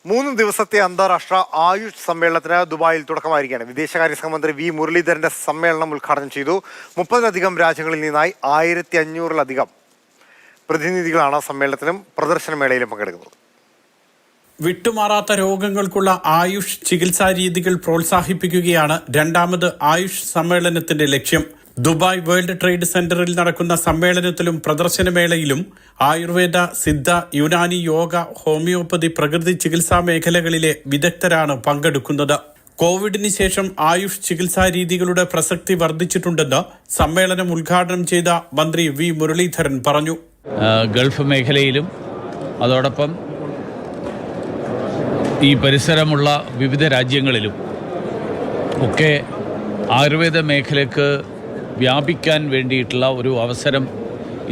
3 ദിവസത്തെ അന്താരാഷ്ട്ര ആയുഷ് സമ്മേളനത്തിന് ദുബായിൽ തുടക്കമായിരിക്കുകയാണ്. വിദേശകാര്യ സഹമന്ത്രി വി മുരളീധരന്റെ സമ്മേളനം ഉദ്ഘാടനം ചെയ്തു. 30-ലധികം രാജ്യങ്ങളിൽ നിന്നായി 1500-ലധികം പ്രതിനിധികളാണ് സമ്മേളനത്തിലും പ്രദർശനമേളയിലും പങ്കെടുക്കുന്നത്. വിട്ടുമാറാത്ത രോഗങ്ങൾക്കുള്ള ആയുഷ് ചികിത്സാ രീതികൾ പ്രോത്സാഹിപ്പിക്കുകയാണ് രണ്ടാമത് ആയുഷ് സമ്മേളനത്തിന്റെ ലക്ഷ്യം. ദുബായ് വേൾഡ് ട്രേഡ് സെന്ററിൽ നടക്കുന്ന സമ്മേളനത്തിലും പ്രദർശനമേളയിലും ആയുർവേദ, സിദ്ധ, യുനാനി, യോഗ, ഹോമിയോപ്പതി, പ്രകൃതി ചികിത്സാ മേഖലകളിലെ വിദഗ്ധരാണ് പങ്കെടുക്കുന്നത്. കോവിഡിന് ശേഷം ആയുഷ് ചികിത്സാ രീതികളുടെ പ്രസക്തി വർദ്ധിച്ചിട്ടുണ്ടെന്ന് സമ്മേളനം ഉദ്ഘാടനം ചെയ്ത മന്ത്രി വി മുരളീധരൻ പറഞ്ഞു. ഗൾഫ് മേഖലയിലും അതോടൊപ്പം ഈ പരിസരമുള്ള വിവിധ രാജ്യങ്ങളിലും ഒക്കെ ആയുർവേദ മേഖലയ്ക്ക് വ്യാപിക്കാൻ വേണ്ടിയിട്ടുള്ള ഒരു അവസരം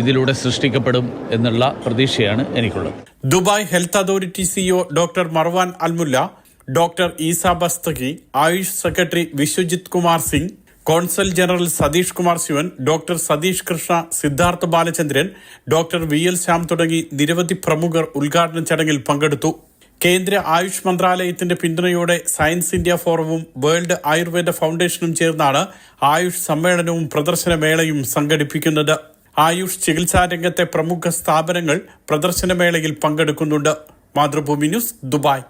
ഇതിലൂടെ സൃഷ്ടിക്കപ്പെടും എന്നുള്ള പ്രതീക്ഷയാണ് എനിക്കുള്ളത്. Dubai health authority CEO doctor Marwan Al Mulla, doctor Eisa Bastaki, Ayush secretary Vishwajit Kumar Singh, consul general Satish Kumar Sivan, doctor Satish Krishna, Siddhartha Balachandran, doctor V L Shyam തുടങ്ങി നിരവധി പ്രമുഖർ ഉദ്ഘാടന ചടങ്ങിൽ പങ്കെടുത്തു. കേന്ദ്ര ആയുഷ് മന്ത്രാലയത്തിന്റെ പിന്തുണയോടെ സയൻസ് ഇന്ത്യ ഫോറവും വേൾഡ് ആയുർവേദ ഫൗണ്ടേഷനും ചേർന്നാണ് ആയുഷ് സമ്മേളനവും പ്രദർശനമേളയും സംഘടിപ്പിക്കുന്നത്. ആയുഷ് ചികിത്സാ രംഗത്തെ പ്രമുഖ സ്ഥാപനങ്ങൾ പ്രദർശനമേളയിൽ പങ്കെടുക്കുന്നുണ്ട്. Mathrubhumi news, Dubai.